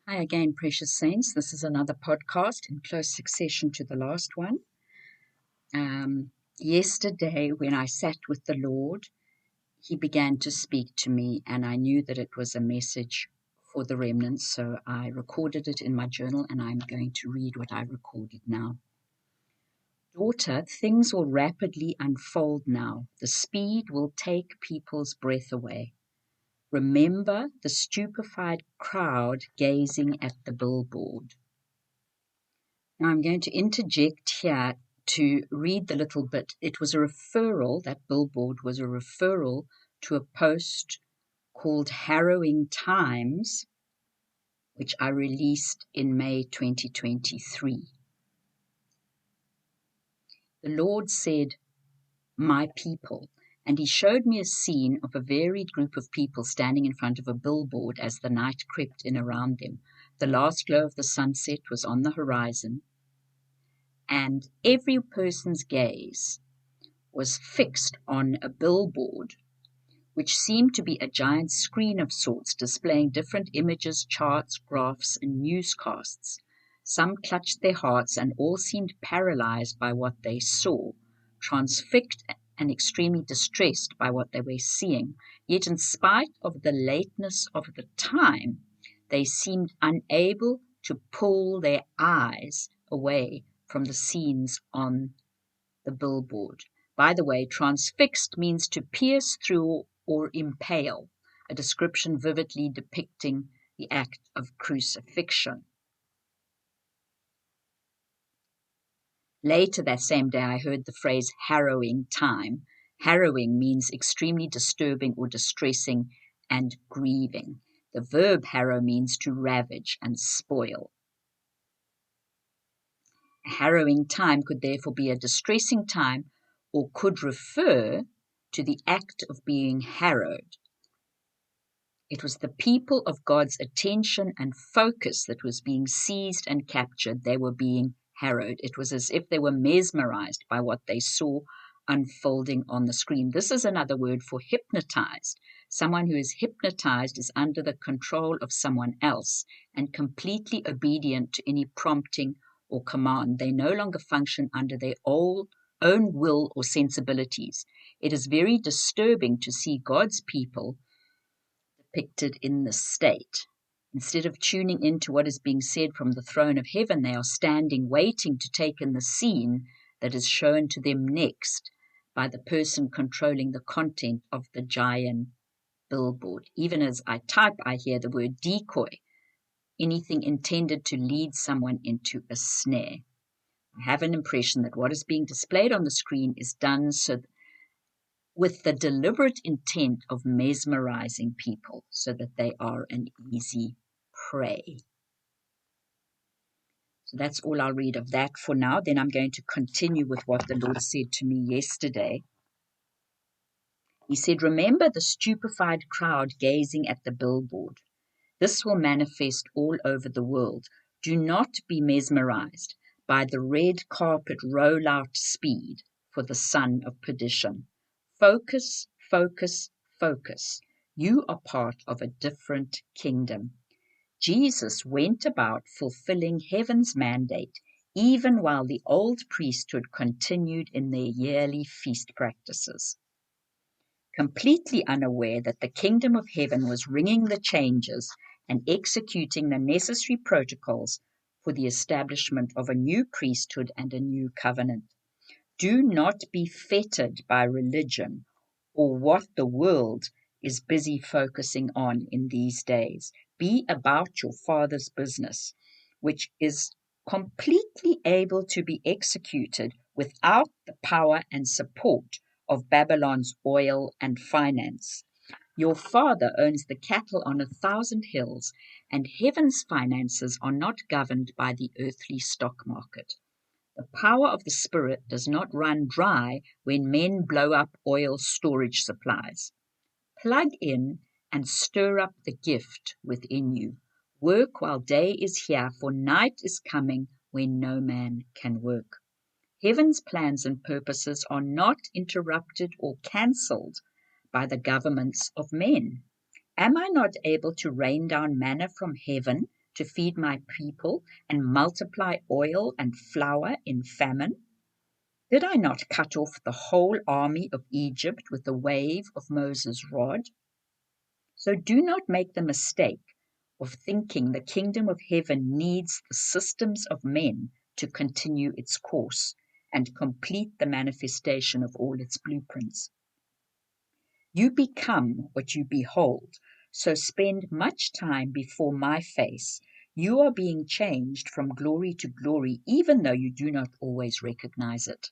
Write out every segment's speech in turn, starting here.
Hi again, precious saints. This is another podcast in close succession to the last one. Yesterday, when I sat with the Lord, He began to speak to me, and I knew that it was a message for the remnant, so I recorded it in my journal, and I'm going to read what I recorded now. Daughter, things will rapidly unfold now. The speed will take people's breath away. Remember the stupefied crowd gazing at the billboard. Now I'm going to interject here to read the little bit. It was a referral, that billboard was a referral to a post called Harrowing Times, which I released in May 2023. The Lord said, "My people," and He showed me a scene of a varied group of people standing in front of a billboard as the night crept in around them. The last glow of the sunset was on the horizon, and every person's gaze was fixed on a billboard, which seemed to be a giant screen of sorts displaying different images, charts, graphs, and newscasts. Some clutched their hearts, and all seemed paralyzed by what they saw, transfixed and extremely distressed by what they were seeing. Yet in spite of the lateness of the time, they seemed unable to pull their eyes away from the scenes on the billboard. By the way, transfixed means to pierce through or impale, a description vividly depicting the act of crucifixion. Later that same day, I heard the phrase harrowing time. Harrowing means extremely disturbing or distressing and grieving. The verb harrow means to ravage and spoil. A harrowing time could therefore be a distressing time or could refer to the act of being harrowed. It was the people of God's attention and focus that was being seized and captured. They were being harrowed. It was as if they were mesmerized by what they saw unfolding on the screen. This is another word for hypnotized. Someone who is hypnotized is under the control of someone else and completely obedient to any prompting or command. They no longer function under their own will or sensibilities. It is very disturbing to see God's people depicted in this state. Instead of tuning into what is being said from the throne of heaven, they are standing waiting to take in the scene that is shown to them next by the person controlling the content of the giant billboard. Even as I type, I hear the word decoy, anything intended to lead someone into a snare. I have an impression that what is being displayed on the screen is done with the deliberate intent of mesmerizing people so that they are an easy prey. So that's all I'll read of that for now. Then I'm going to continue with what the Lord said to me yesterday. He said, "Remember the stupefied crowd gazing at the billboard. This will manifest all over the world. Do not be mesmerized by the red carpet rollout speed for the son of perdition. Focus, focus, focus. You are part of a different kingdom. Jesus went about fulfilling heaven's mandate, even while the old priesthood continued in their yearly feast practices. Completely unaware that the kingdom of heaven was ringing the changes and executing the necessary protocols for the establishment of a new priesthood and a new covenant. Do not be fettered by religion or what the world is busy focusing on in these days. Be about your Father's business, which is completely able to be executed without the power and support of Babylon's oil and finance. Your Father owns the cattle on 1,000 hills, and heaven's finances are not governed by the earthly stock market. The power of the Spirit does not run dry when men blow up oil storage supplies. Plug in and stir up the gift within you. Work while day is here, for night is coming when no man can work. Heaven's plans and purposes are not interrupted or cancelled by the governments of men. Am I not able to rain down manna from heaven to feed my people and multiply oil and flour in famine? Did I not cut off the whole army of Egypt with the wave of Moses' rod? So do not make the mistake of thinking the kingdom of heaven needs the systems of men to continue its course and complete the manifestation of all its blueprints. You become what you behold, so spend much time before my face. You are being changed from glory to glory, even though you do not always recognize it.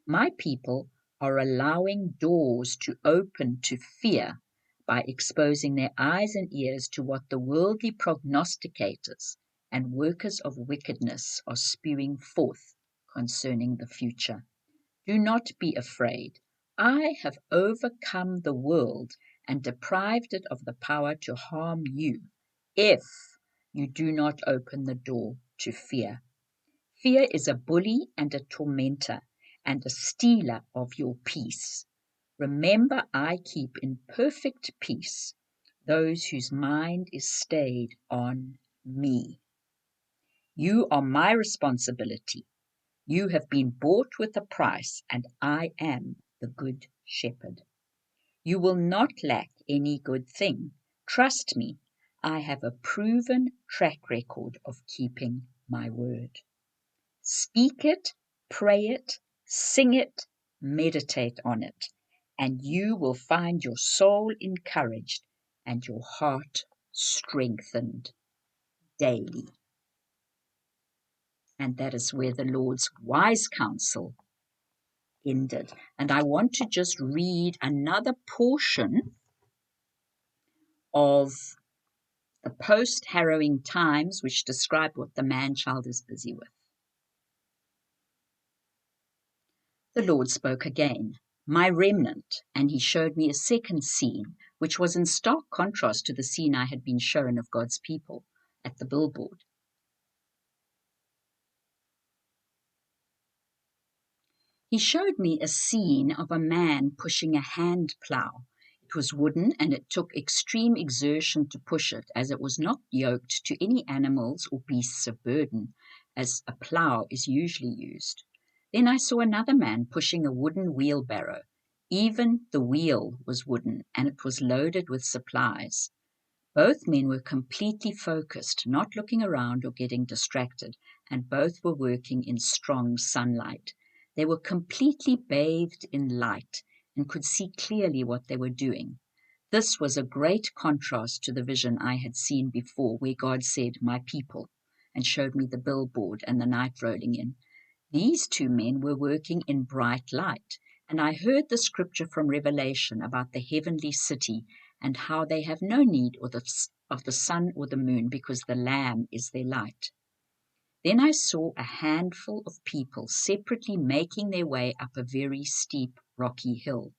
My people are allowing doors to open to fear by exposing their eyes and ears to what the worldly prognosticators and workers of wickedness are spewing forth concerning the future. Do not be afraid. I have overcome the world and deprived it of the power to harm you, if you do not open the door to fear. Fear is a bully and a tormentor and a stealer of your peace. Remember, I keep in perfect peace those whose mind is stayed on me. You are my responsibility. You have been bought with a price, and I am the good shepherd. You will not lack any good thing. Trust me, I have a proven track record of keeping my word. Speak it, pray it, sing it, meditate on it, and you will find your soul encouraged and your heart strengthened daily. And that is where the Lord's wise counsel ended. And I want to just read another portion of the post-harrowing times, which describe what the man-child is busy with. The Lord spoke again, my remnant, and he showed me a second scene, which was in stark contrast to the scene I had been shown of God's people at the billboard. He showed me a scene of a man pushing a hand plow. It was wooden, and it took extreme exertion to push it, as it was not yoked to any animals or beasts of burden, as a plow is usually used. Then I saw another man pushing a wooden wheelbarrow. Even the wheel was wooden, and it was loaded with supplies. Both men were completely focused, not looking around or getting distracted, and both were working in strong sunlight. They were completely bathed in light and could see clearly what they were doing. This was a great contrast to the vision I had seen before, where God said, my people, and showed me the billboard and the night rolling in. These two men were working in bright light, and I heard the scripture from Revelation about the heavenly city and how they have no need of the sun or the moon because the Lamb is their light. Then I saw a handful of people separately making their way up a very steep, rocky hill.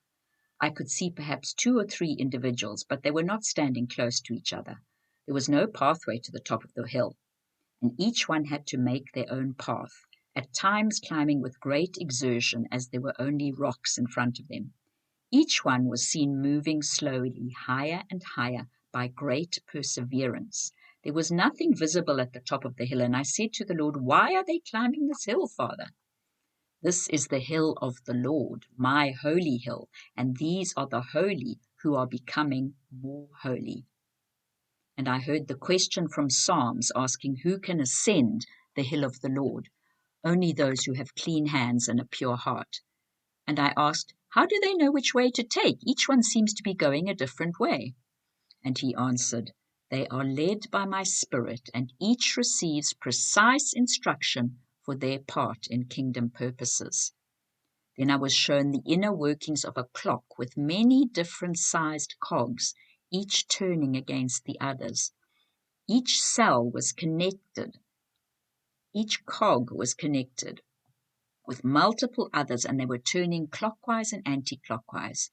I could see perhaps 2 or 3 individuals, but they were not standing close to each other. There was no pathway to the top of the hill, and each one had to make their own path, at times climbing with great exertion as there were only rocks in front of them. Each one was seen moving slowly, higher and higher, by great perseverance. There was nothing visible at the top of the hill, and I said to the Lord, why are they climbing this hill, Father? This is the hill of the Lord, my holy hill, and these are the holy who are becoming more holy. And I heard the question from Psalms asking, who can ascend the hill of the Lord? Only those who have clean hands and a pure heart. And I asked, how do they know which way to take? Each one seems to be going a different way. And he answered, they are led by my Spirit, and each receives precise instruction for their part in kingdom purposes. Then I was shown the inner workings of a clock with many different sized cogs, each turning against the others. Each cell was connected. Each cog was connected with multiple others, and they were turning clockwise and anti-clockwise.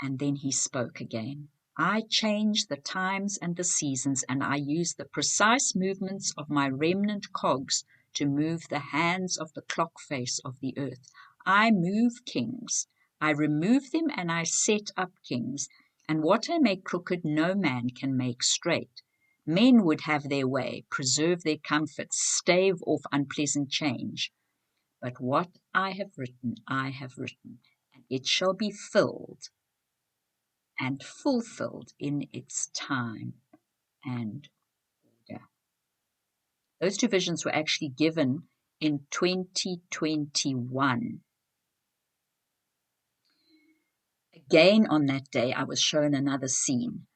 And then he spoke again. I change the times and the seasons, and I use the precise movements of my remnant cogs to move the hands of the clock face of the earth. I move kings. I remove them and I set up kings. And what I make crooked, no man can make straight. Men would have their way, preserve their comforts, stave off unpleasant change. But what I have written, and it shall be filled and fulfilled in its time and order. Those two visions were actually given in 2021. Again, on that day, I was shown another scene,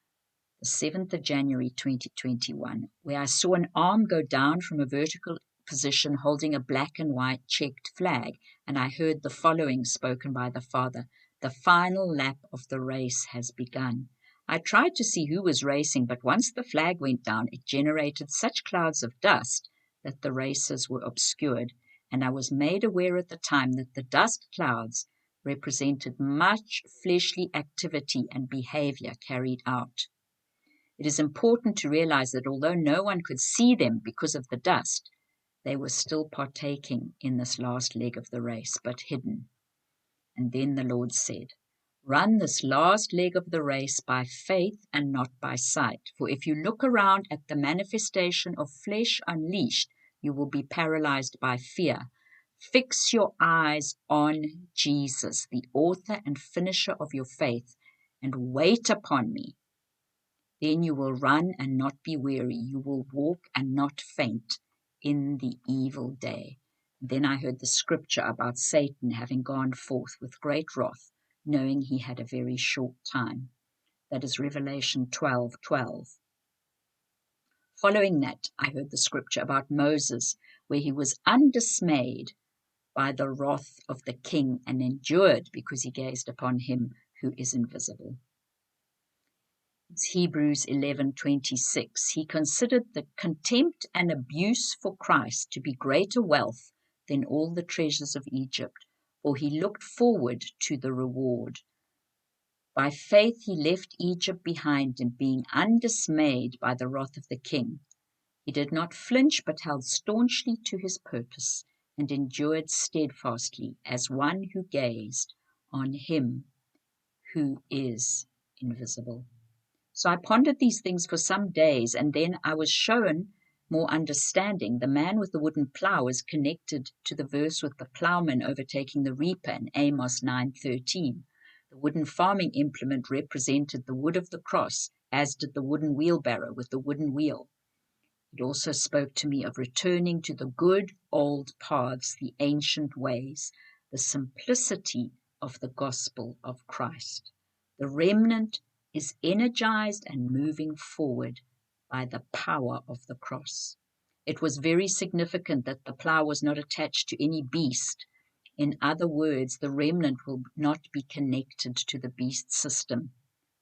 the 7th of January 2021, where I saw an arm go down from a vertical position holding a black and white checked flag, and I heard the following spoken by the Father: "The final lap of the race has begun." I tried to see who was racing, but once the flag went down, it generated such clouds of dust that the racers were obscured, and I was made aware at the time that the dust clouds represented much fleshly activity and behavior carried out. It is important to realize that although no one could see them because of the dust, they were still partaking in this last leg of the race, but hidden. And then the Lord said, "Run this last leg of the race by faith and not by sight. For if you look around at the manifestation of flesh unleashed, you will be paralyzed by fear. Fix your eyes on Jesus, the author and finisher of your faith, and wait upon me. Then you will run and not be weary. You will walk and not faint in the evil day." Then I heard the scripture about Satan having gone forth with great wrath, knowing he had a very short time. That is Revelation 12:12. Following that, I heard the scripture about Moses, where he was undismayed by the wrath of the king and endured because he gazed upon him who is invisible. It's Hebrews 11:26. He considered the contempt and abuse for Christ to be greater wealth than all the treasures of Egypt, for he looked forward to the reward. By faith he left Egypt behind him, being undismayed by the wrath of the king. He did not flinch, but held staunchly to his purpose, and endured steadfastly as one who gazed on him who is invisible. So I pondered these things for some days, and then I was shown more understanding. The man with the wooden plow is connected to the verse with the plowman overtaking the reaper in Amos 9:13. The wooden farming implement represented the wood of the cross, as did the wooden wheelbarrow with the wooden wheel. It also spoke to me of returning to the good old paths, the ancient ways, the simplicity of the gospel of Christ. The remnant is energized and moving forward by the power of the cross. It was very significant that the plow was not attached to any beast. In other words, the remnant will not be connected to the beast system,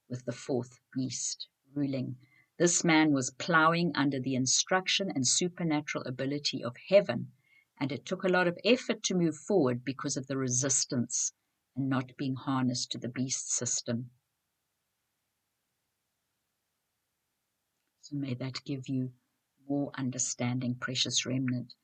with the fourth beast ruling. This man was plowing under the instruction and supernatural ability of heaven, and it took a lot of effort to move forward because of the resistance and not being harnessed to the beast system. So may that give you more understanding, precious remnant.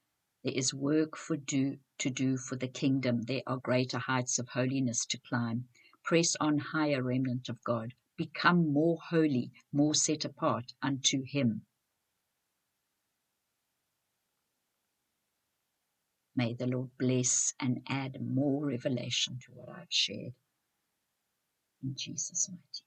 There is work to do for the kingdom. There are greater heights of holiness to climb. Press on higher, remnant of God. Become more holy, more set apart unto him. May the Lord bless and add more revelation to what I've shared. In Jesus' mighty name.